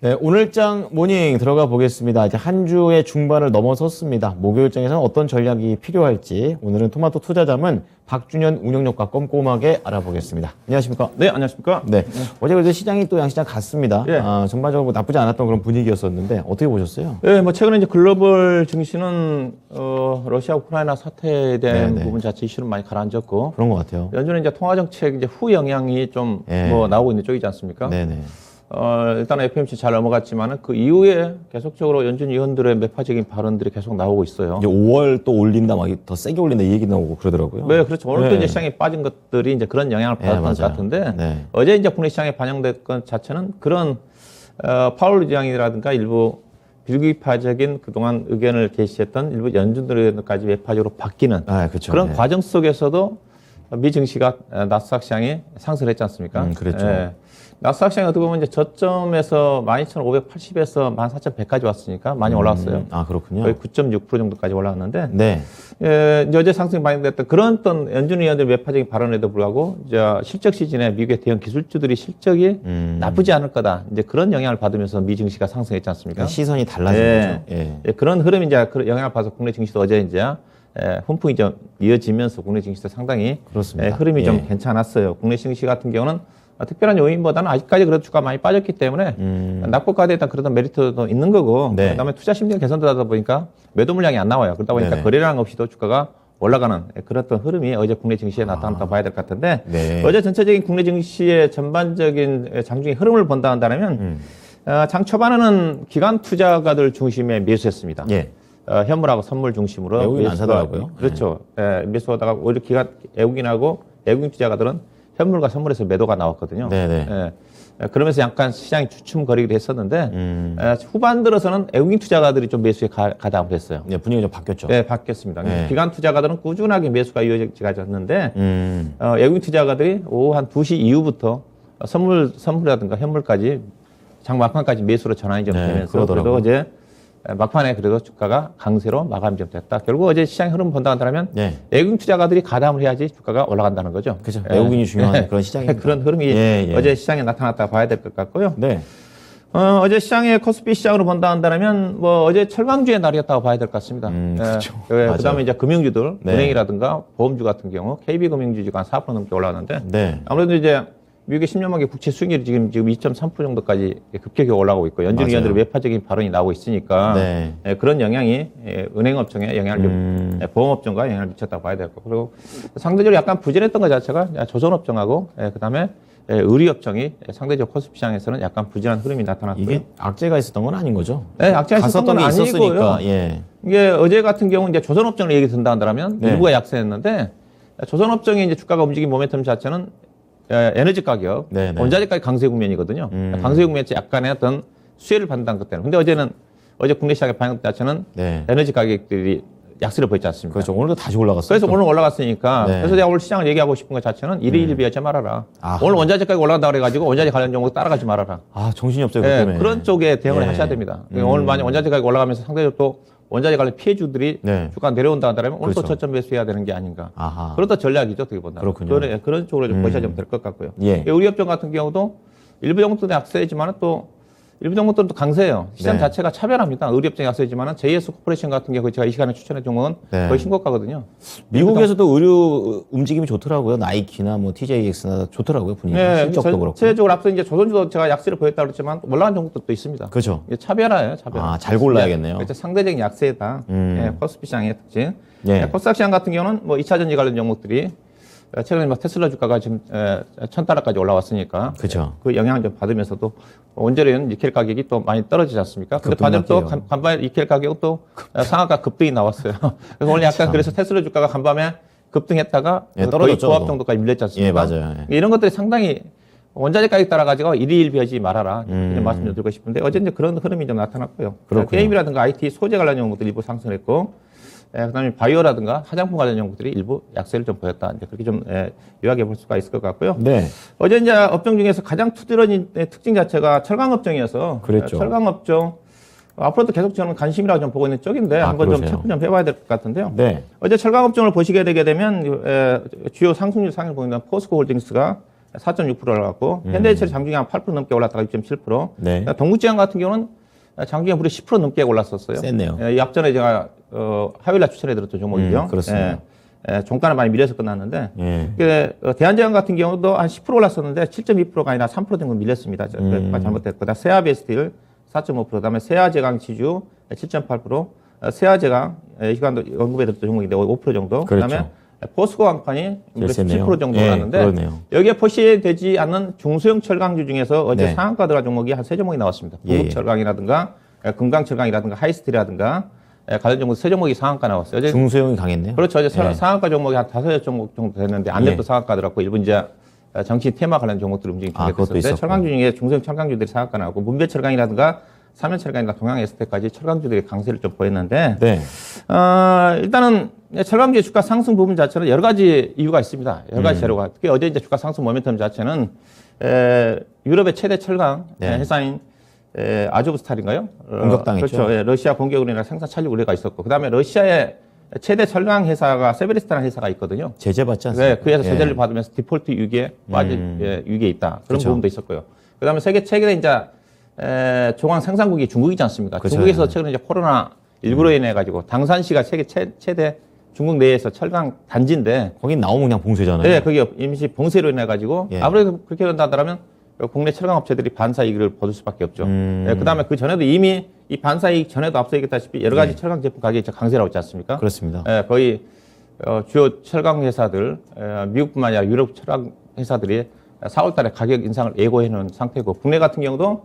네, 오늘장 모닝 들어가 보겠습니다. 이제 한 주의 중반을 넘어섰습니다. 목요일장에서는 어떤 전략이 필요할지 오늘은 토마토 투자자문 박준현 운영력과 꼼꼼하게 알아보겠습니다. 안녕하십니까? 네, 안녕하십니까? 네, 어제 그래도 시장이 또 양시장 갔습니다. 예. 전반적으로 뭐 나쁘지 않았던 그런 분위기였었는데 어떻게 보셨어요? 네, 뭐 최근에 이제 글로벌 증시는 러시아 우크라이나 사태에 대한 네, 네. 부분 자체 이슈는 많이 가라앉았고 그런 것 같아요. 연준은 이제 통화 정책 이제 후 영향이 좀 예. 뭐 나오고 있는 쪽이지 않습니까? 네네. 일단 FOMC 잘 넘어갔지만은 그 이후에 계속적으로 연준 위원들의 매파적인 발언들이 계속 나오고 있어요. 이제 5월 또 올린다, 막 더 세게 올린다 이 얘기 나오고 그러더라고요. 네, 그렇죠. 오늘도 네. 이제 시장에 빠진 것들이 이제 그런 영향을 받았던 것 맞아요. 같은데 네. 어제 이제 국내 시장에 반영된 것 자체는 그런 파월 의장이라든가 일부 비극파적인 그동안 의견을 제시했던 일부 연준들까지 매파적으로 바뀌는 그렇죠. 그런 네. 과정 속에서도 미 증시가 나스닥 시장이 상승을 했지 않습니까? 그랬죠. 나스닥 시장이 어떻게 보면 이제 저점에서 12,580에서 14,100까지 왔으니까 많이 올라왔어요. 그렇군요. 거의 9.6% 정도까지 올라왔는데 네. 이제 어제 상승이 반영됐던 그런 어떤 연준 위원들 매파적인 발언에도 불구하고 이제 실적 시즌에 미국의 대형 기술주들이 실적이 나쁘지 않을 거다. 이제 그런 영향을 받으면서 미 증시가 상승했지 않습니까? 시선이 달라진 거죠. 예. 그런 흐름이 이제 그 영향을 받아서 국내 증시도 어제 이제 훈풍이 좀 이어지면서 국내 증시도 상당히 그렇습니다. 흐름이 좀 예. 괜찮았어요. 국내 증시 같은 경우는 특별한 요인보다는 아직까지 그래도 주가 많이 빠졌기 때문에 낙폭과대에 따른 그런 메리트도 있는 거고 네. 그다음에 투자 심리가 개선되다 보니까 매도 물량이 안 나와요. 그러다 보니까 네네. 거래량 없이도 주가가 올라가는 그런 흐름이 어제 국내 증시에 나타났다고 봐야 될 것 같은데 네. 어제 전체적인 국내 증시의 전반적인 장중의 흐름을 본다 한다면 장 초반에는 기관 투자가들 중심의 매수했습니다. 예. 현물하고 선물 중심으로 외국인 안 매수가- 사더라고요. 그렇죠. 매수하다가 오히려 외국인하고 외국인 투자가들은 현물과 선물에서 매도가 나왔거든요. 네네. 그러면서 약간 시장이 주춤거리기도 했었는데 후반 들어서는 외국인 투자가들이 좀 매수에 가담을 했어요. 네, 분위기가 좀 바뀌었죠. 네, 바뀌었습니다. 네. 기관 투자가들은 꾸준하게 매수가 이어졌는데 음. 외국인 투자가들이 오후 한 2시 이후부터 선물이라든가 현물까지 장 막판까지 매수로 전환이 좀 네, 되면서 그러더라고요. 그래도 어제 막판에 그래도 주가가 강세로 마감이 좀 됐다. 결국 어제 시장 흐름 본다 한다면 네. 외국인 투자가들이 가담을 해야지 주가가 올라간다는 거죠. 그죠. 외국인이 중요한 그런 시장입니다. 그런 흐름이 예. 어제 시장에 나타났다 봐야 될 것 같고요. 네. 어제 시장의 코스피 시장으로 본다 한다면 뭐 어제 철강주의 날이었다고 봐야 될 것 같습니다. 그렇죠. 그다음에 맞아요. 이제 금융주들, 네. 은행이라든가 보험주 같은 경우 KB금융주가 한 4% 넘게 올라왔는데 네. 아무래도 이제 미국의 10년만기 국채 수익률이 지금 2.3% 정도까지 급격히 올라가고 있고 연준 맞아요. 위원들의 매파적인 발언이 나오고 있으니까 네. 그런 영향이 은행업종에 영향을 보험업종과 영향을 미쳤다고 봐야 될 거고 그리고 상대적으로 약간 부진했던 것 자체가 조선업종하고 그다음에 의류업종이 상대적 코스피 시장에서는 약간 부진한 흐름이 나타났고요. 이게 악재가 있었던 건 아닌 거죠? 네, 악재가 있었던 건 갔었던 게 아니고요. 있었으니까. 예. 이게 어제 같은 경우 이제 조선업종을 얘기 든다 한다면 네. 일부가 약세했는데 조선업종의 이제 주가가 움직인 모멘텀 자체는 에너지 가격, 네네. 원자재 가격 강세 국면이거든요. 강세 국면에서 약간의 어떤 수혜를 받는다는 것 때문에. 근데 어제 국내 시장의 반영 자체는 네. 에너지 가격들이 약세를 보였지 않습니까? 그렇죠. 오늘도 다시 올라갔어요. 그래서 오늘 올라갔으니까 네. 그래서 내가 오늘 시장을 얘기하고 싶은 것 자체는 일희일비하지 말아라. 아하. 오늘 원자재 가격 올라간다 그래가지고 원자재 관련 종목 따라가지 말아라. 정신이 없어요. 그것 때문에. 그런 쪽에 대응을 예. 하셔야 됩니다. 오늘 만약 원자재 가격 올라가면서 상대적으로 또 원자재 관련 피해주들이 네. 주가 내려온다 한다면 오늘 또 그렇죠. 저점 매수해야 되는 게 아닌가. 아하. 그렇다 전략이죠, 어떻게 본다. 그렇군요. 그런 쪽으로 좀 보셔야 될 것 같고요. 예. 의류업종 같은 경우도 일부 종목들은 약세지만 또 일부 종목들은 또 강세예요. 시장 네. 자체가 차별합니다. 의류업종 약세지만 JS 코퍼레이션 같은 경우 제가 이 시간에 추천해 준 건 네. 거의 신고가거든요. 미국에서도 의류 움직임이 좋더라고요. 나이키나 뭐 TJX나 좋더라고요. 분위기. 실적도 그렇고. 전체적으로 앞서 이제 조선주도 제가 약세를 보였다고 그랬지만 올라간 종목들도 있습니다. 그렇죠. 이게 차별화예요, 차별화. 잘 골라야겠네요. 그렇죠. 상대적인 약세다. 코스피 시장의 특징. 예. 코스닥 시장 같은 경우는 뭐 2차 전지 관련 종목들이 최근에 뭐 테슬라 주가가 지금 1,000달러까지 올라왔으니까 그죠. 그 영향을 좀 받으면서도 원재료는 니켈 가격이 또 많이 떨어지지 않습니까? 근데 반대로 또 간밤에 니켈 가격은 또 상한가 급등이 나왔어요. 그래서 오늘 약간 그래서 테슬라 주가가 간밤에 급등했다가 거의 떨어졌죠, 조합 또. 정도까지 밀렸지 않습니까? 예, 맞아요. 예. 이런 것들이 상당히 원자재 가격 따라가지고 일희일비하지 말아라. 이런 말씀 좀 드리고 싶은데 어제 이제 그런 흐름이 좀 나타났고요. 그렇군요. 게임이라든가 IT 소재 관련 종목들이 일부 상승했고 그다음에 바이오라든가 화장품 관련 종목들이 일부 약세를 좀 보였다. 이제 그렇게 좀 요약해 볼 수가 있을 것 같고요. 네. 어제 이제 업종 중에서 가장 투드러진 특징 자체가 철강 업종이어서 그랬죠. 철강 업종 앞으로도 계속 저는 관심이라고 좀 보고 있는 쪽인데 한번 좀 그러세요? 체크 좀 해봐야 될 것 같은데요. 네. 어제 철강 업종을 보시게 되게 되면 주요 상승률 상을 보이는 포스코 홀딩스가 4.6% 올라갔고 현대제철이 장중에 한 8% 넘게 올랐다가 6.7%. 네. 동국제약 같은 경우는 장중에 무려 10% 넘게 올랐었어요. 셌네요. 이 앞전에 제가 화요일날 추천해드렸던 종목이죠. 그렇습니다. 종가는 많이 밀려서 끝났는데 예. 대한제약 같은 경우도 한 10% 올랐었는데 7.2%가 아니라 3% 정도 밀렸습니다. 잘못됐고 그다음 세아베스틸 4.5%, 그다음에 세아제강치주 7.8%, 세아제강 시간도 언급해드렸던 종목인데 5% 정도. 그렇죠. 그다음에 포스코 강판이 제일 세네요. 17% 정도 예, 올랐는데 그러네요. 여기에 포시되지 않는 중소형 철강주 중에서 어제 네. 상한가 들어간 종목이 한 3종목이 나왔습니다. 예, 예. 동국철강이라든가 금강철강이라든가 하이스틸이라든가 관련 종목 3종목이 상한가 나왔어요. 어제 중소형이 강했네요. 그렇죠. 어제 예. 상한가 종목이 한 5종목 정도 됐는데 안랩도 예. 상한가 들어갔고 일부 이제 정치 테마 관련 종목들 움직임이 아, 그것도 됐었는데 있었고. 철강주 중에 중소형 철강주들이 상한가 나왔고 문배철강이라든가 삼연철강이나 동양에스테까지 철강주들이 강세를 좀 보였는데 네. 일단은 철강주의 주가 상승 부분 자체는 여러 가지 이유가 있습니다. 여러 가지 재료가. 특히 어제 이제 주가 상승 모멘텀 자체는 유럽의 최대 철강 네. 회사인 아조브스탈인가요? 공격당했죠. 그렇죠. 예, 러시아 공격으로 인해 생산 찬력 우려가 있었고, 그다음에 러시아의 최대 철강 회사가 세베리스타라는 회사가 있거든요. 제재받지 않습니까? 네, 그 회사 예. 제재를 받으면서 디폴트 위기에 빠진 위기에 있다. 그런 그렇죠. 부분도 있었고요. 그다음에 세계 최근에 이제 중앙 생산국이 중국이지 않습니까? 그렇죠. 중국에서 최근에 이제 코로나 19로 인해 가지고 당산시가 세계 최대 중국 내에서 철강 단지인데, 거긴 나오면 그냥 봉쇄잖아요. 네, 그게 임시 봉쇄로 인해 가지고 예. 아무래도 그렇게 된다면 국내 철강 업체들이 반사 이익을 거둘 수밖에 없죠. 네, 그다음에 그 전에도 이미 이 반사 이익 전에도 앞서 얘기했다시피 여러 가지 철강 제품 가격이 강세라고 있지 않습니까? 그렇습니다. 예, 거의 주요 철강 회사들, 미국뿐만 아니라 유럽 철강 회사들이 4월 달에 가격 인상을 예고해 놓은 상태고, 국내 같은 경우도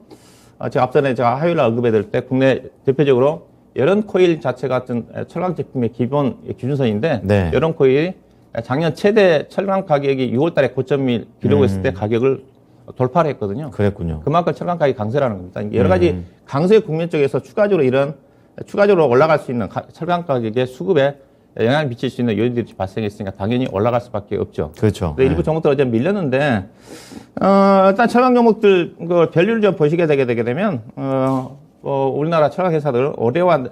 제가 앞전에 제가 화요일날 언급해드릴 때 국내 대표적으로 여론 코일 자체 같은 철강 제품의 기본 기준선인데, 네. 여론 코일이 작년 최대 철강 가격이 6월 달에 고점을 기록했을 때 가격을 돌파를 했거든요. 그랬군요. 그만큼 철강 가격이 강세라는 겁니다. 여러 가지 강세 국면 쪽에서 추가적으로 올라갈 수 있는 철강 가격의 수급에 영향을 미칠 수 있는 요인들이 발생했으니까 당연히 올라갈 수밖에 없죠. 그렇죠. 근데 일부 종목들 어제 밀렸는데, 일단 철강 종목들 그 별류를 좀 보시게 되게 되면, 우리나라 철강 회사들 올해와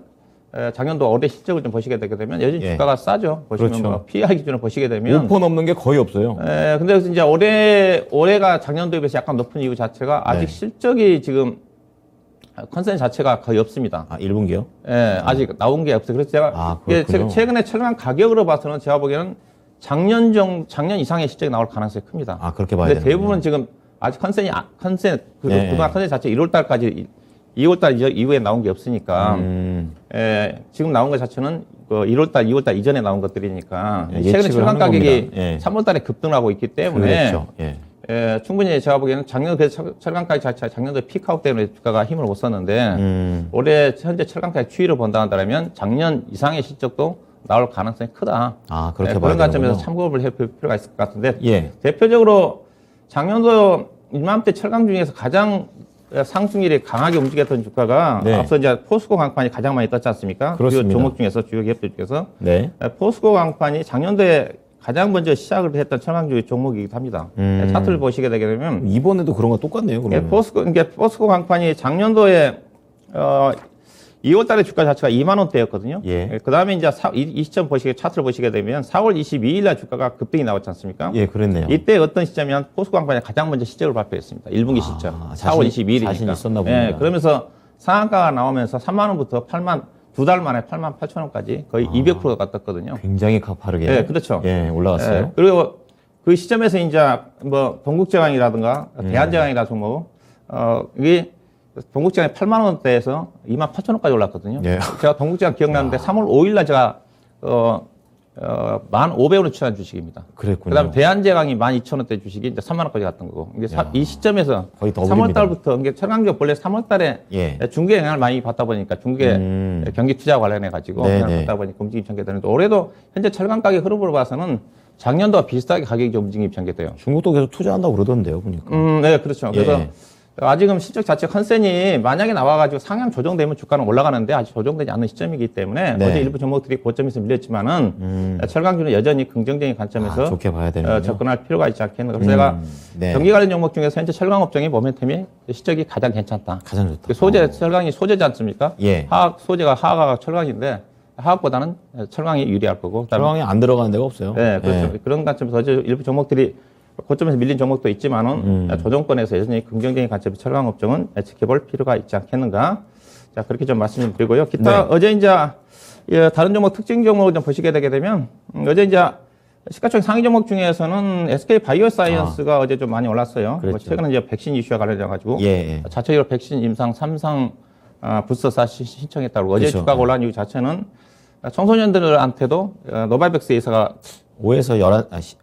작년도 올해 실적을 좀 보시게 되게 되면 여전히 예. 주가가 싸죠. 보시면 그렇죠. 뭐 PER 기준으로 보시게 되면 5% 넘는 게 거의 없어요. 근데 이제 올해가 작년도에 비해서 약간 높은 이유 자체가 아직 네. 실적이 지금 컨센 자체가 거의 없습니다. 아, 1분기요? 아직 나온 게 없어요. 그래서 제가 아, 이게 그렇군요. 최근에 철강 가격으로 봐서는 제가 보기에는 작년 이상의 실적이 나올 가능성이 큽니다. 아, 그렇게 봐야 근데 되는군요. 대부분 지금 아직 네. 그동안 컨센 자체 1월 달까지 2월 달 이후에 나온 게 없으니까 지금 나온 것 자체는 그 1월 달, 2월 달 이전에 나온 것들이니까 예, 최근에 예측을 철강 하는 가격이 겁니다. 예. 3월 달에 급등하고 있기 때문에 그렇죠. 예. 충분히 제가 보기에는 작년 그래서 철강 가격 자체가 작년도 피크아웃 때문에 주가가 힘을 못 썼는데 올해 현재 철강 가격 추이를 본다 한다면 작년 이상의 실적도 나올 가능성이 크다. 아, 그렇게 봐야 그런 관점에서 되는군요. 참고를 해볼 필요가 있을 것 같은데 예. 대표적으로 작년도 이맘때 철강 중에서 가장 상승률이 강하게 움직였던 주가가 네. 앞서 이제 포스코 강판이 가장 많이 떴지 않습니까? 그렇습니다. 주요 종목 중에서 주요 기업들 중에서 네. 포스코 강판이 작년도에 가장 먼저 시작을 했던 철강주 종목이기도 합니다. 차트를 보시게 되게 되면 이번에도 그런 거 똑같네요, 그러면. 포스코 강판이 작년도에 2월 달에 주가 자체가 2만 원대였거든요. 예. 그 다음에 이제 이 시점 차트를 보시게 되면 4월 22일 날 주가가 급등이 나왔지 않습니까? 예, 그랬네요. 이때 어떤 시점이면 포스코 강판이 가장 먼저 실적을 발표했습니다. 1분기 실적. 4월 22일이니까. 자신 있었나 봅니다. 예, 그러면서 상한가가 나오면서 3만 원부터 8만, 두 달 만에 8만 8천 원까지 거의 200%가 떴거든요. 굉장히 가파르게. 예, 그렇죠. 예, 올라갔어요. 예, 그리고 그 시점에서 이제 뭐 동국제강이라든가 대한제강이라 종목, 이게 동국제강이 8만 원대에서 2만 8천 원까지 올랐거든요. 예. 제가 동국제강 기억나는데 3월 5일 날 제가 1,500원을 추천한 주식입니다. 그랬군요. 그다음에 대한제강이 12,000원대 주식이 이제 3만 원까지 갔던 거고. 이게 이 시점에서 거의 3월 더블입니다. 달부터 이게 철강기업 원래 3월 달에 예. 중국에 영향을 많이 받다 보니까 중국의 경기 투자 관련해 가지고 네, 영향을 네. 받다 보니까 움직임이 전개되는데 올해도 현재 철강 가격 흐름으로 봐서는 작년도와 비슷하게 가격이 좀 움직임이 전개돼요. 중국도 계속 투자한다고 그러던데요, 보니까. 네, 그렇죠. 그래서 예. 아직은 실적 자체 컨센이 만약에 나와가지고 상향 조정되면 주가는 올라가는데 아직 조정되지 않는 시점이기 때문에 네. 어제 일부 종목들이 고점에서 밀렸지만은 철강주는 여전히 긍정적인 관점에서 좋게 봐야 되는군요. 접근할 필요가 있지 않겠나. 그래서 제가 네. 경기 관련 종목 중에서 현재 철강업종의 모멘텀이 실적이 가장 괜찮다. 가장 좋다. 그 소재, 철강이 소재지 않습니까? 예. 소재가 화학과 철강인데 화학보다는 철강이 유리할 거고. 그다음에 철강이 안 들어가는 데가 없어요. 네, 그렇죠. 예. 그런 관점에서 어제 일부 종목들이 고점에서 밀린 종목도 있지만은 조정권에서 여전히 긍정적인 관점의 철강 업종은 지켜볼 필요가 있지 않겠는가. 자, 그렇게 좀 말씀 좀 드리고요. 기타 네. 어제 이제 다른 종목 특징 종목을 좀 보시게 되게 되면 어제 이제 시가총액 상위 종목 중에서는 SK 바이오사이언스가 어제 좀 많이 올랐어요. 그랬죠. 뭐 최근에 이제 백신 이슈와 관련해 가지고 예. 자체적으로 백신 임상 3상 부스터사 신청했다고 어제 그렇죠. 주가가 올라간 이유 자체는 청소년들한테도 노바백스 회사가 5에서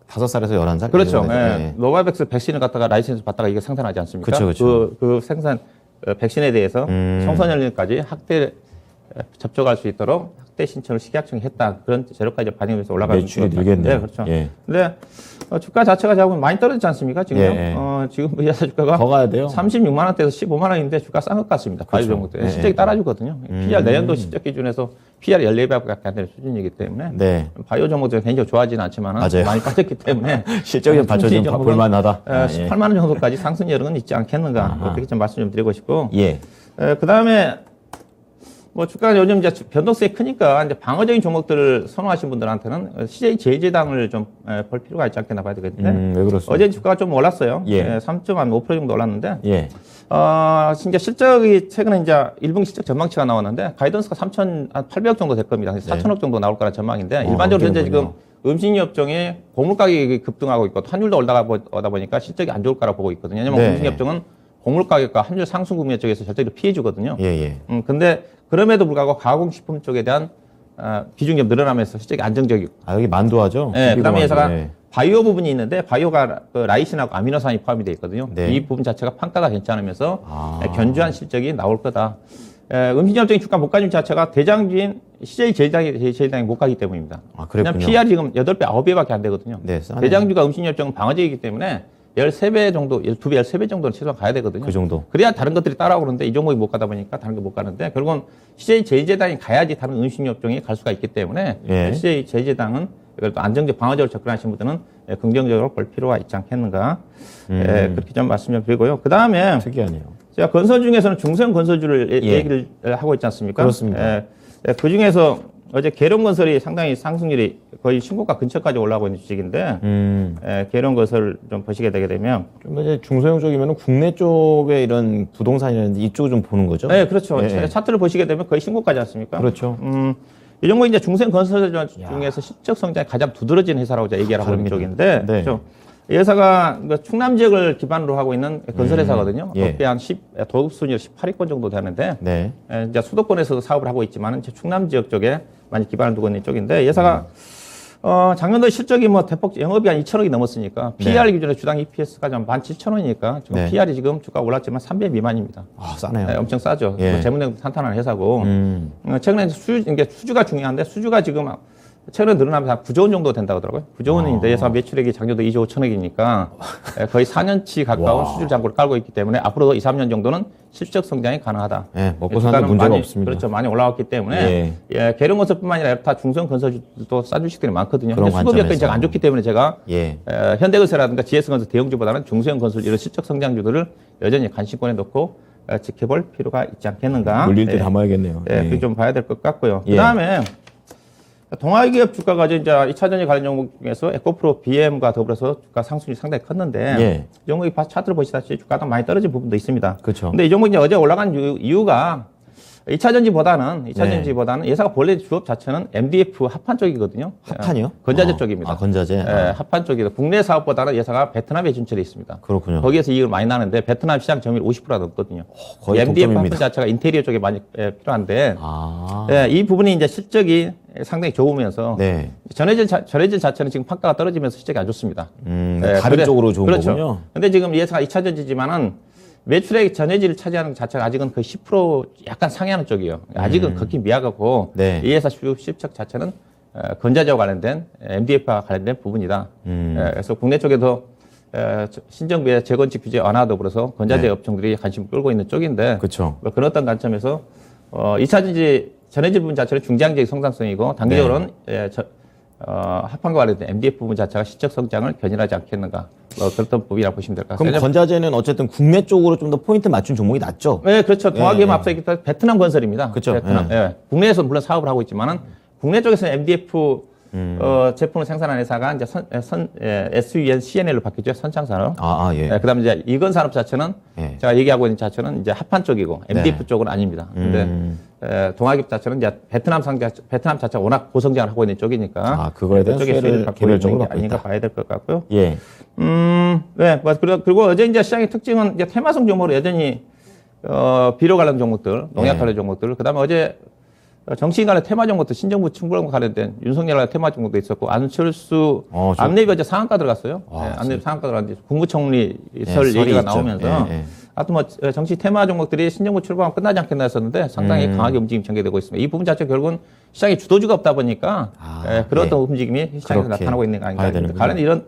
5살에서 11살? 그렇죠. 예. 노바백스 백신을 갖다가 라이센스 받다가 이게 생산하지 않습니까? 그렇죠. 그 생산 백신에 대해서 청소년까지 학대 접촉할 수 있도록 학대 신청을 식약청이 했다. 그런 재료까지 반영돼서 올라가는 매출이 늘겠네요. 네, 그렇죠. 예. 근데 주가 자체가 지금 많이 떨어지지 않습니까? 지금 예. 지금 이 회사 주가가 더 가야 돼요. 36만 원대에서 15만 원인데 주가 싼 것 같습니다. 바이오 종목들. 예. 실적이 따라주거든요. PR 내년도 실적 기준에서 PR 14배밖에 안 되는 수준이기 때문에 네. 바이오 종목들은 굉장히 좋아하지는 않지만 맞아요. 많이 빠졌기 때문에 실적이 좀 받쳐주면 종목은, 볼만하다. 18만 원 정도까지 상승 여력은 있지 않겠는가. 아하. 그렇게 좀 말씀 좀 드리고 싶고. 예. 그 다음에 뭐 주가가 요즘 이제 변동성이 크니까 이제 방어적인 종목들을 선호하시는 분들한테는 CJ 제일제당을 좀 볼 필요가 있지 않겠나 봐야 되거든요. 왜 그렇습니까? 어제 주가가 좀 올랐어요. 예. 3.5% 정도 올랐는데, 예. 진짜 실적이 최근에 이제 1분기 실적 전망치가 나왔는데 가이던스가 3,800억 정도 될 겁니다. 4,000억 정도 나올 거라 전망인데 일반적으로 현재 지금 음식료 업종이 곡물 가격이 급등하고 있고 환율도 올라가다 보니까 실적이 안 좋을 거라 보고 있거든요. 왜냐면 네. 음식료 업종은 곡물 가격과 환율 상승 국면 쪽에서 절대로 피해 주거든요. 예. 근데 그럼에도 불구하고 가공식품 쪽에 대한 비중이 좀 늘어나면서 실적이 안정적이고. 여기 만두하죠? 네, 그다음에 회사가 네. 바이오 부분이 있는데 바이오가 그 라이신하고 아미노산이 포함이 되어 있거든요. 네. 이 부분 자체가 평가가 괜찮으면서 견조한 실적이 나올 거다. 음식점적인 주가 목가짐 자체가 대장주인 CJ 제일당이 못 가기 때문입니다. 그랬군요. PR이 지금 8배, 9배밖에 안 되거든요. 네, 싸네요. 대장주가 음식점적은 방어적이기 때문에 13배 정도, 12배, 13배 정도는 최소한 가야 되거든요. 그 정도. 그래야 다른 것들이 따라오는데 이 종목이 못 가다 보니까 다른 게 못 가는데 결국은 CJ 제일제당이 가야지 다른 음식료 업종이 갈 수가 있기 때문에 예. CJ 제일제당은 그래도 안정적 방어적으로 접근하시는 분들은 긍정적으로 볼 필요가 있지 않겠는가. 그렇게 좀 말씀 좀 드리고요. 그 다음에 특이하네요. 제가 건설 중에서는 중소형 건설주를 예. 얘기를 하고 있지 않습니까? 그렇습니다. 그 중에서 어제 계룡건설이 상당히 상승률이 거의 신고가 근처까지 올라오고 있는 주식인데 계룡건설 좀 보시게 되게 되면 좀 더 이제 중소형 쪽이면 국내 쪽에 이런 부동산이라든지 이쪽을 좀 보는 거죠? 네, 그렇죠. 예. 차트를 보시게 되면 거의 신고가지 않습니까? 그렇죠. 이 종목 이제 중소형 건설 중에서 실적 성장이 가장 두드러진 회사라고 제가 얘기하고 있는 쪽인데, 네. 그렇죠. 이 회사가 충남 지역을 기반으로 하고 있는 건설 회사거든요. 예. 역대 한 도급 순위로 18위권 정도 되는데, 네. 이제 수도권에서도 사업을 하고 있지만 충남 지역 쪽에 많이 기반을 두고 있는 쪽인데, 이 회사가 작년도 실적이 뭐 대폭 영업이 한 2천억이 넘었으니까 PR 기준으로 주당 EPS가 좀 17,000원이니까 지금 네. PR이 지금 주가 올랐지만 3배 미만입니다. 싸네요. 네, 엄청 싸죠. 예. 재무내도 탄탄한 회사고 최근에 이게 수주가 중요한데 수주가 지금 최근에 늘어나면서 한 9조 원 정도 된다고 하더라고요. 9조 원인데 회사 매출액이 작년도 2조 5천억이니까 거의 4년치 가까운 수주 잔고를 깔고 있기 때문에 앞으로도 2, 3년 정도는 실적 성장이 가능하다. 네, 먹고 사는 문제가 많이, 없습니다. 그렇죠. 많이 올라왔기 때문에 계룡건설뿐만 아니라 다 중소형 건설주도 싼 주식들이 많거든요. 그런 근데 수급 여건이 관점에서. 제가 안 좋기 때문에 제가 예. 현대건설이라든가 GS건설 대형주보다는 중소형 건설 이런 실적 성장주들을 여전히 관심권에 놓고 지켜볼 필요가 있지 않겠는가. 물릴 때 담아야겠네요. 예, 그게 좀 봐야 될 것 같고요. 예. 그 다음에 동아기업 주가가 이제 2차전지 관련 종목 중에서 에코프로 BM과 더불어서 주가 상승률이 상당히 컸는데 예. 이 종목이 차트를 보시다시피 주가가 많이 떨어진 부분도 있습니다. 그렇죠. 근데 이 종목이 이제 어제 올라간 이유가 2차전지보다는 회사가 본래 주업 자체는 MDF 합판 쪽이거든요. 합판이요? 건자재 쪽입니다. 건자재. 합판 쪽이다. 국내 사업보다는 회사가 베트남에 진출해 있습니다. 그렇군요. 거기에서 이익을 많이 나는데 베트남 시장 점유율 50%가 넘거든요. 거의 MDF 독점입니다. 합판 자체가 인테리어 쪽에 많이 필요한데 아. 이 부분이 이제 실적이 상당히 좋으면서 네. 전해질 자체는 지금 판가가 떨어지면서 실적이 안 좋습니다. 다른 쪽으로 좋은 그렇죠. 거군요. 근데 지금 이 회사가 2차전지지만은 매출액 전해질을 차지하는 자체가 아직은 거의 10% 약간 상회하는 쪽이에요. 아직은 극히 미약하고 네. 이 회사 실적 자체는 건자재와 관련된 MDF와 관련된 부분이다. 그래서 국내 쪽에도 신정부의 재건축 규제 완화 더불어서 건자재 업종들이 관심을 끌고 있는 쪽인데 그렇죠. 뭐 그런 어떤 관점에서 2차전지 전해질 부분 자체는 중장기적 성장성이고 단기적으로는 합판과 관련된 MDF 부분 자체가 실적 성장을 견인하지 않겠는가. 그런 부분이라고 보시면 될 것 같습니다. 그럼 건자재는 어쨌든 국내 쪽으로 좀 더 포인트 맞춘 종목이 낫죠? 네, 그렇죠. 동아기업 앞서 있기 베트남 건설입니다. 그렇죠. 베트남. 국내에서 물론 사업을 하고 있지만은 국내 쪽에서는 MDF 제품을 생산하는 회사가 이제 SUN, CNL로 바뀌었죠. 선창산업. 예. 그다음에 이제 이건 산업 자체는 예. 제가 얘기하고 있는 자체는 이제 합판 쪽이고 MDF 네. 쪽은 아닙니다. 근데 동아기업 자체는 이제 베트남 자체가 워낙 고성장을 하고 있는 쪽이니까 그거에 대한 그쪽에 수혜를 받고 개별적으로 있는 게 받고 아닌가 있다. 봐야 될 것 같고요. 예. 네. 그리고 어제 이제 시장의 특징은 이제 테마성 종목으로 여전히 비료 관련 종목들, 농약 네. 관련 종목들, 그다음에 어제 정치인 간의 테마 종목도 신정부 충분과 관련된 윤석열 간의 테마 종목도 있었고 안철수 안내비 어제 상한가 들어갔어요. 안내비 상한가 들어갔는데 국무총리 설 얘기가 나오면서 하여튼 뭐 정치 테마 종목들이 신정부 출범하면 끝나지 않겠나 했었는데 상당히 강하게 움직임이 전개되고 있습니다. 이 부분 자체 결국은 시장의 주도주가 없다 보니까 그런 어떤 움직임이 시장에서 나타나고 있는 거 아닌가. 관련 이런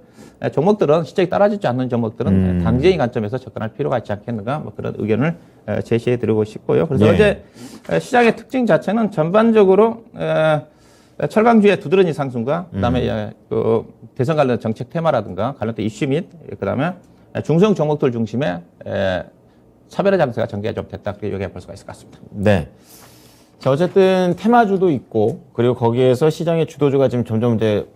종목들은 실적이 따라지지 않는 종목들은 당장의 관점에서 접근할 필요가 있지 않겠는가 뭐 그런 의견을 제시해 드리고 싶고요. 그래서 어제 시장의 특징 자체는 전반적으로 철강주의 두드러진 상승과 그다음에 그 대선 관련 정책 테마라든가 관련된 이슈 및 그다음에 중성 종목들 중심의 차별화 장세가 전개가 좀 됐다 그렇게 얘기해 볼 수가 있을 것 같습니다. 네. 자, 어쨌든 테마주도 있고 그리고 거기에서 시장의 주도주가 지금 점점 이제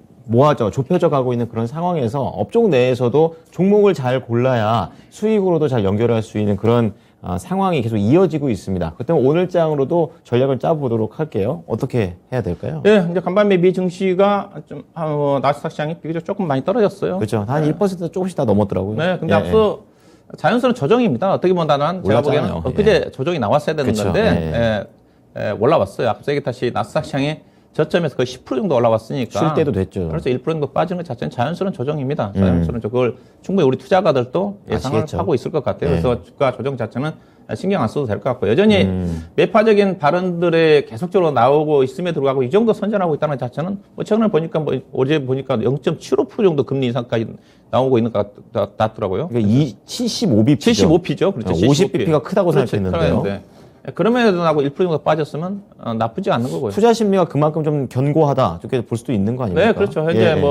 좁혀져 가고 있는 그런 상황에서 업종 내에서도 종목을 잘 골라야 수익으로도 잘 연결할 수 있는 그런 상황이 계속 이어지고 있습니다. 그렇다면 오늘 장으로도 전략을 짜보도록 할게요. 어떻게 해야 될까요? 네, 이제 간밤에 미 증시가 좀 나스닥 시장이 비교적 조금 많이 떨어졌어요. 그렇죠. 한 1% 조금씩 다 넘었더라고요. 네, 근데 앞서 자연스러운 조정입니다. 어떻게 보면 제가 보기에는 엊그제 조정이 나왔어야 되는 건데 올라왔어요. 앞서 얘기했듯이 나스닥 시장이 저점에서 거의 10% 정도 올라왔으니까. 쉴 때도 됐죠. 그래서 1% 정도 빠지는 것 자체는 자연스러운 조정입니다. 자연스러운 그걸 충분히 우리 투자가들도 예상을 하고 있을 것 같아요. 그래서 주가 조정 자체는 신경 안 써도 될 것 같고 여전히 매파적인 발언들에 계속적으로 나오고 있음에 불구하고 이 정도 선전하고 있다는 것 자체는 최근에 보니까 어제 보니까 0.75% 정도 금리 인상까지 나오고 있는 것 같더라고요. 그러니까 75bp죠. 75p죠. 그렇죠. 50bp가 크다고 생각했는데요. 그럼에도 불구하고 1% 정도 빠졌으면 나쁘지 않는 거고요. 투자 심리가 그만큼 좀 견고하다 이렇게 볼 수도 있는 거 아닙니까? 네, 그렇죠. 현재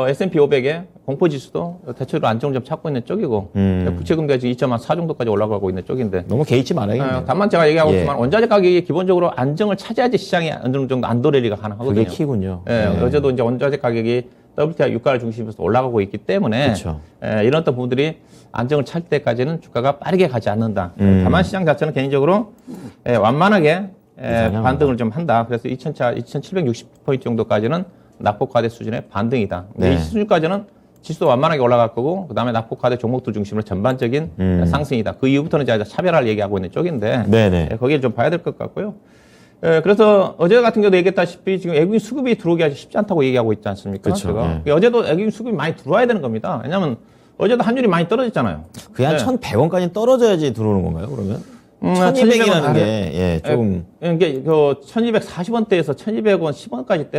S&P 500의 공포지수도 대체로 안정을 좀 찾고 있는 쪽이고 부채금리가 지금 2.4 정도까지 올라가고 있는 쪽인데 너무 개의치 말아야겠네요. 다만 제가 얘기하고 있지만 원자재 가격이 기본적으로 안정을 찾아야지 시장이 어느 정도 안도래리가 가능하거든요. 그게 키군요. 어제도 이제 원자재 가격이 WTI 유가를 중심으로 올라가고 있기 때문에 그렇죠. 이런 어떤 부분들이 안정을 찾을 때까지는 주가가 빠르게 가지 않는다. 다만 시장 자체는 개인적으로 완만하게 반등을 좀 한다. 그래서 2,760포인트 정도까지는 낙폭과대 수준의 반등이다. 이 수준까지는 지수도 완만하게 올라갈 거고 그다음에 낙폭과대 종목들 중심으로 전반적인 상승이다. 그 이후부터는 이제 차별화를 얘기하고 있는 쪽인데 거기를 좀 봐야 될 것 같고요. 그래서 어제 같은 경우도 얘기했다시피 지금 외국인 수급이 들어오기 아주 쉽지 않다고 얘기하고 있지 않습니까? 그렇죠. 어제도 외국인 수급이 많이 들어와야 되는 겁니다. 왜냐하면 어제도 환율이 많이 떨어졌잖아요. 그게 한 1,100원까지 떨어져야지 들어오는 건가요, 그러면? 1,200이라는 게 조금 이게 그 1,240원대에서 1,200원 10원까지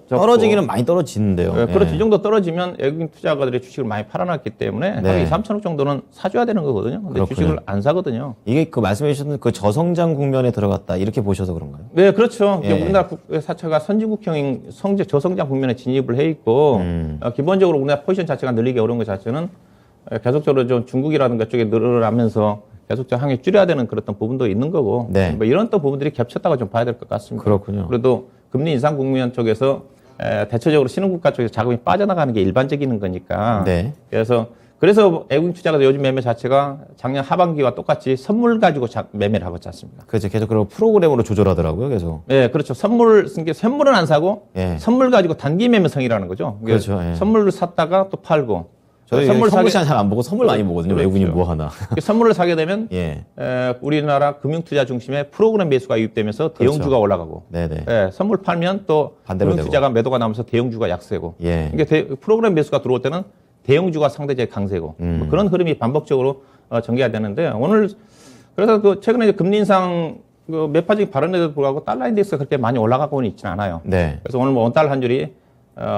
떨어지기는 많이 떨어지는데요. 그렇죠. 이 정도 떨어지면 외국인 투자가들의 주식을 많이 팔아놨기 때문에 한 2, 3천억 정도는 사줘야 되는 거거든요. 근데 주식을 안 사거든요. 이게 그 말씀해 주셨던 그 저성장 국면에 들어갔다 이렇게 보셔서 그런가요? 네, 그렇죠. 우리나라 사채가 선진국형 저성장 국면에 진입을 해 있고 기본적으로 우리나라 포지션 자체가 늘리기 어려운 것 자체는 계속적으로 좀 중국이라든가 쪽에 늘어나면서 계속적으로 항해 줄여야 되는 그런 부분도 있는 거고 뭐 이런 또 부분들이 겹쳤다고 좀 봐야 될 것 같습니다. 그렇군요. 그래도 금리 인상 국면 쪽에서 대체적으로 신흥국가 쪽에서 자금이 빠져나가는 게 일반적인 거니까. 그래서 외국인 투자가 요즘 매매 자체가 작년 하반기와 똑같이 선물 가지고 매매를 하고 있지 않습니까? 그렇죠. 계속 그런 프로그램으로 조절하더라고요, 계속. 네, 그렇죠. 선물은 안 사고 선물 가지고 단기 매매성이라는 거죠. 그렇죠. 선물을 샀다가 또 팔고. 저희 선물 시장 잘 안 보고 선물 많이 보거든요. 그렇죠. 외국인이 뭐 하나. 선물을 사게 되면 우리나라 금융투자 중심의 프로그램 매수가 유입되면서 대형주가 올라가고 선물 팔면 또 금융투자가 매도가 나면서 대형주가 약세고 이게 프로그램 매수가 들어올 때는 대형주가 상대적으로 강세고 뭐 그런 흐름이 반복적으로 전개가 되는데 오늘 그래서 그 최근에 금리 인상 그 매파적인 발언에도 불구하고 달러 인덱스가 그렇게 많이 올라가고는 있지는 않아요. 그래서 오늘 뭐 원달러 환율이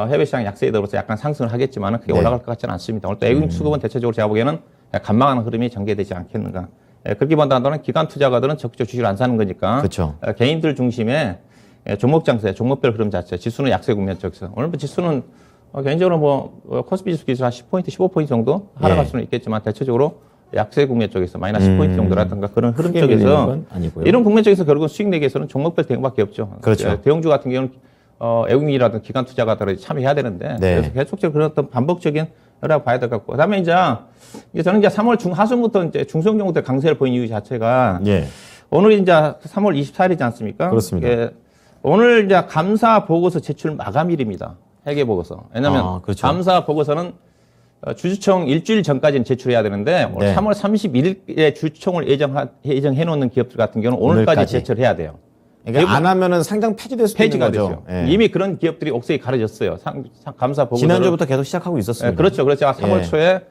해외 시장 약세에 들어서 약간 상승을 하겠지만 그게 올라갈 것 같지는 않습니다. 오늘 또 외국인 수급은 대체적으로 제가 보기에는 감망하는 흐름이 전개되지 않겠는가. 그렇게 본다면 기관 투자가들은 적극적으로 주식을 안 사는 거니까 개인들 중심의 종목 장세, 종목별 흐름 자체, 지수는 약세 국면 쪽에서 오늘 지수는 개인적으로 뭐 코스피 지수 기준 한 10포인트, 15포인트 정도 하락할 수는 있겠지만 대체적으로 약세 국면 쪽에서 마이너스 10포인트 정도라든가 그런 흐름 쪽에서 이런 국면 쪽에서 결국은 수익 내기 위해서는 종목별 대응밖에 없죠. 그렇죠. 대형주 같은 경우는 외국인이라든 기관 투자가들이 참여해야 되는데 네. 그래서 계속적으로 그런 어떤 반복적인 거라고 봐야 될 것 같고 그다음에 이제 저는 이제 3월 중하순부터 이제 중소형 종목들 강세를 보인 이유 자체가 예. 오늘 이제 3월 24일이지 않습니까? 그렇습니다. 예, 오늘 이제 감사 보고서 제출 마감일입니다. 회계 보고서. 왜냐하면 그렇죠. 감사 보고서는 주주총 일주일 전까지는 제출해야 되는데 오늘 네. 3월 31일에 주주총을 예정해 놓는 기업들 같은 경우는 오늘까지 오늘까지. 제출해야 돼요. 그러니까 안 하면은 상장 폐지될 수도 있는 폐지가 거죠. 되죠. 예. 이미 그런 기업들이 옥석이 가려졌어요. 감사 보고서. 지난주부터 계속 시작하고 있었습니다. 그렇죠. 그래서 제가 3월 예. 초에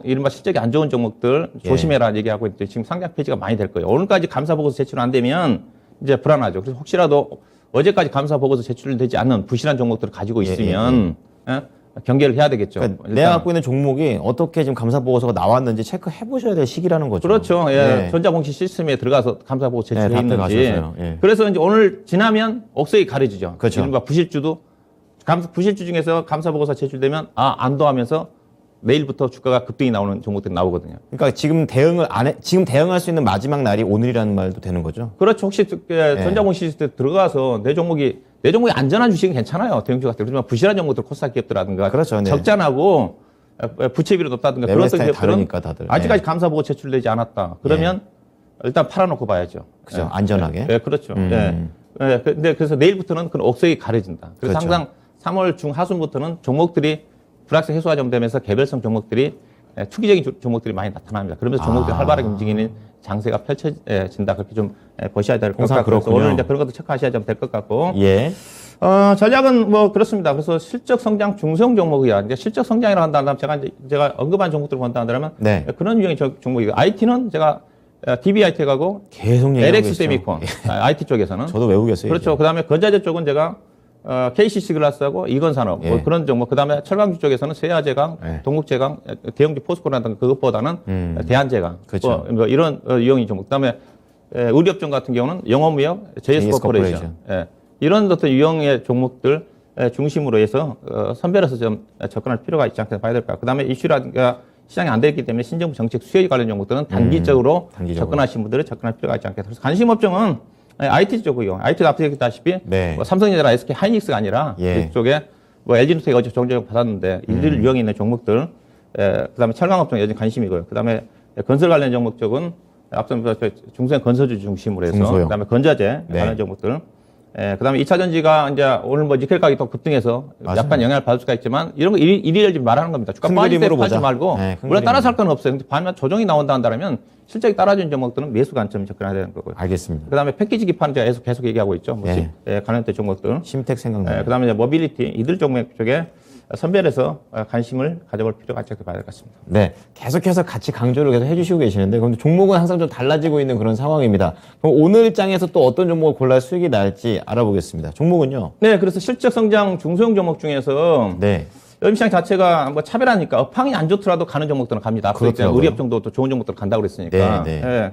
이른바 실적이 안 좋은 종목들 조심해라 얘기하고 있는데 지금 상장 폐지가 많이 될 거예요. 오늘까지 감사 보고서 제출 안 되면 이제 불안하죠. 그래서 혹시라도 어제까지 감사 보고서 제출되지 않는 부실한 종목들을 가지고 있으면 예? 경계를 해야 되겠죠. 그러니까 일단. 내가 갖고 있는 종목이 어떻게 지금 감사 보고서가 나왔는지 체크해 보셔야 될 시기라는 거죠. 그렇죠. 예. 네. 전자공시 시스템에 들어가서 감사 보고 제출해 네, 답변 있는지. 가셔서요. 예. 그래서 이제 오늘 지나면 옥석이 가려지죠. 그렇죠. 이른바 부실주도 부실주 중에서 감사 보고서 제출되면 안도하면서 내일부터 주가가 급등이 나오는 종목들이 나오거든요. 그러니까 지금 지금 대응할 수 있는 마지막 날이 오늘이라는 말도 되는 거죠. 그렇죠. 혹시 전자공시 시스템에 들어가서 내 종목이 안전한 주식은 괜찮아요. 대형주 같은. 그렇지만 부실한 종목들 코스닥 기업들라든가 그렇죠. 네. 적자나고 부채비율이 높다든가 그런 레벨 스타일이 기업들은 다르니까 다들. 아직까지 감사 보고 제출되지 않았다. 그러면 일단 팔아놓고 봐야죠. 그렇죠. 안전하게. 네, 그렇죠. 근데 그래서 내일부터는 그 옥석이 가려진다. 그래서 그렇죠. 항상 3월 중하순부터는 종목들이 불확실 해소가 좀 되면서 개별성 종목들이 투기적인 종목들이 많이 나타납니다. 그러면서 종목들이 활발하게 움직이는 장세가 펼쳐진다. 그렇게 좀 보셔야 될 것 항상 같고 그래서 그렇군요. 오늘 이제 그런 것도 체크하셔야 될 것 같고 예. 전략은 뭐 그렇습니다. 그래서 실적 성장 중소형 종목이야. 이제 실적 성장이라고 한다면 제가 언급한 종목들을 본다 한다면 네. 그런 유형의 종목이고 IT는 제가 DBIT 가고 계속 얘기하고 LX 있죠. 세미콘 IT 쪽에서는 저도 외우겠어요. 그렇죠. 그다음에 건자재 쪽은 제가 KCC 글라스하고 이건산업 뭐 그런 종목. 그다음에 철강주 쪽에서는 세아제강, 네. 동국제강, 대형주 포스코라든가 그것보다는 대한제강. 그렇죠. 뭐 이런 유형의 종목. 그다음에 의료업종 같은 경우는 영업무역, JS 코퍼레이션. 예. 이런 어떤 유형의 종목들 중심으로 해서 선별해서 좀 접근할 필요가 있지 않겠나 봐야 될까. 그다음에 이슈라든가 시장이 안 됐기 때문에 신정부 정책 수혜 관련 종목들은 단기적으로 접근하신 분들은 접근할 필요가 있지 않겠다. 그래서 관심업종은 IT 쪽이요. IT도 앞서 얘기했다시피 네. 뭐 삼성전자나 SK 하이닉스가 아니라 예. 이쪽에 뭐 LG노텍이 어제 종종 받았는데 이들 유형에 있는 종목들, 그다음에 철강업종 여전히 관심이고요. 그다음에 건설 관련 종목 쪽은 앞서 중소형 건설주 중심으로 해서 중소형. 그다음에 건자재 네. 관련 종목들. 그다음에 2차 전지가 이제 오늘 뭐 니켈 가격이 또 급등해서 맞아요. 약간 영향을 받을 수가 있지만 이런 거 일일이 말하는 겁니다. 주가 큰 빠질 때 그림으로 팔지 보자. 말고 네, 큰 물론 따라 그림으로. 살 건 없어요. 근데 반면 조정이 나온다 한다면 실적이 따라주는 종목들은 매수 관점이 접근해야 되는 거고요. 알겠습니다. 그다음에 패키지 기판 제가 계속 얘기하고 있죠. 뭐 관련된 종목들. 심택 생각나요. 그다음에 이제 모빌리티 이들 종목 쪽에 선별해서 관심을 가져볼 필요가 있다고 봐야 될 것 같습니다. 네, 계속해서 같이 강조를 계속 해주시고 계시는데, 그런데 종목은 항상 좀 달라지고 있는 그런 상황입니다. 그럼 오늘 장에서 또 어떤 종목을 골라 수익이 날지 알아보겠습니다. 종목은요? 네, 그래서 실적 성장 중소형 종목 중에서 네, 여름시장 자체가 뭐 차별하니까 업황이 안 좋더라도 가는 종목들은 갑니다. 앞서 그렇더라고요. 의료업종도 또 좋은 종목들 간다고 그랬으니까. 네.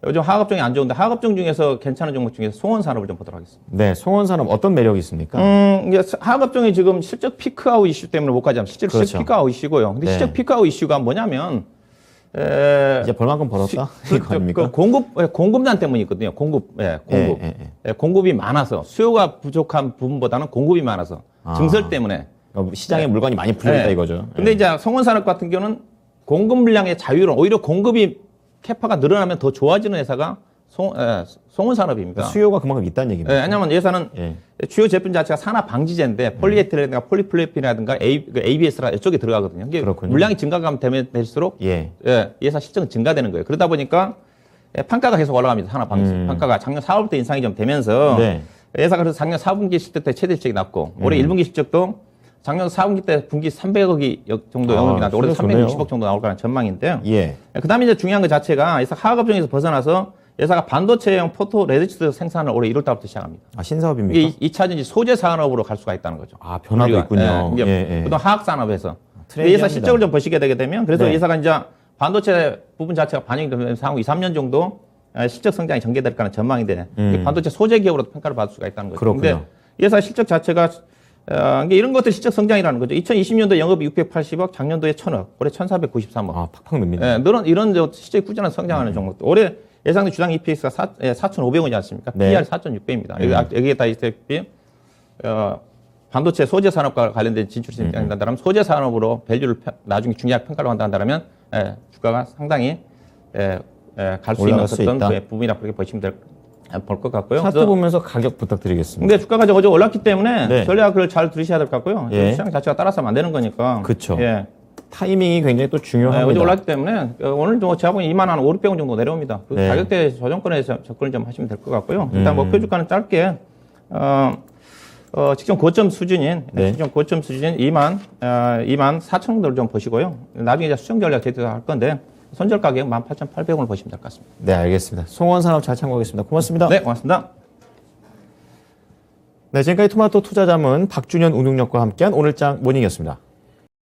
요즘 화학업종이 안 좋은데 화학업종 중에서 괜찮은 종목 중에서 송원산업을 좀 보도록 하겠습니다. 네, 송원산업 어떤 매력이 있습니까? 이게 화학업종이 지금 실적 피크아웃 이슈 때문에 못 가지 않습니까? 실적 그렇죠. 피크아웃 이슈고요. 근데 네. 실적 피크아웃 이슈가 뭐냐면 이제 벌만큼 벌었다? 이거 아닙니까? 공급난 때문이 있거든요. 공급. 공급이 많아서 수요가 부족한 부분보다는 공급이 많아서 증설 때문에. 시장에 물건이 많이 풀려있다 네. 이거죠. 근데 이제 송원산업 같은 경우는 공급 물량의 자유로운 오히려 공급이 캐파가 늘어나면 더 좋아지는 회사가 송원산업입니다. 수요가 그만큼 있다는 얘기입니다. 왜냐하면 예산은 예. 주요 제품 자체가 산화 방지제인데 폴리에틸렌이라든가 폴리플레핀이라든가 ABS라 이쪽에 들어가거든요. 이게 그렇군요. 물량이 증가가 되면 될수록 예산 실적은 증가되는 거예요. 그러다 보니까 판가가 계속 올라갑니다. 산화 방지 판가가 작년 4월부터 인상이 좀 되면서 네. 예사가 그래서 작년 4분기 실적 때 최대 실적이 났고 올해 1분기 실적도 작년 4분기 때 분기 300억이 정도 영업이 나는데 올해 실적 좋네요. 360억 정도 나올 거라는 전망인데요. 예. 그다음에 이제 중요한 것 자체가 예사 화학업종에서 벗어나서 예사가 반도체형 포토 레지스트 생산을 올해 1월 달부터 시작합니다. 아, 신사업입니까? 이게 2차 전지 소재 산업으로 갈 수가 있다는 거죠. 아, 변화도 우리가, 있군요. 그동안 화학 산업에서 트렌디합니다. 예사 실적을 좀 보시게 되게 되면 그래서 네. 예사가 이제 반도체 부분 자체가 반영이 되면서 향후 2, 3년 정도 실적 성장이 전개될 거라는 전망인데 반도체 소재 기업으로도 평가를 받을 수가 있다는 거죠. 그렇군요. 근데 예사 실적 자체가 이게 이런 것들 실적 성장이라는 거죠. 2020년도 영업이 680억, 작년도에 1,000억, 올해 1,493억. 아, 팍팍 늡니다. 이런 실적 꾸준한 성장하는 종목들. 올해 예상된 주당 EPS가 4,500원이지 않습니까? 네. PR 4,600입니다. 여기에 다 있다시피 반도체 소재 산업과 관련된 진출이 된다면 소재 산업으로 밸류를 나중에 중요하게 평가를 한다면 주가가 상당히 갈 수 있는 올라갈 수 어떤 있다. 그 부분이라 그렇게 보시면 볼 것 같고요. 차트 보면서 가격 부탁드리겠습니다. 근데 주가가 어제 올랐기 때문에 네. 전략을 잘 들으셔야 될 것 같고요. 예. 시장 자체가 따라서는 안 되는 거니까. 그쵸. 예. 타이밍이 굉장히 또 네, 중요합니다. 어제 올랐기 때문에 오늘 제가 보기엔 2만 한 5, 600원 정도 내려옵니다. 그 네. 가격대 조정권에서 접근을 좀 하시면 될 것 같고요. 일단 목표 주가는 짧게 직전 고점 수준인 네. 직전 고점 수준인 2만 4천 정도를 좀 보시고요. 나중에 이제 수정 전략 제대로 할 건데 손절 가격 18,800원을 보시면 될 것 같습니다. 네, 알겠습니다. 송원산업 잘 참고하겠습니다. 고맙습니다. 네, 고맙습니다. 네, 지금까지 토마토 투자자문 박준현 운용역과 함께한 오늘장 모닝이었습니다.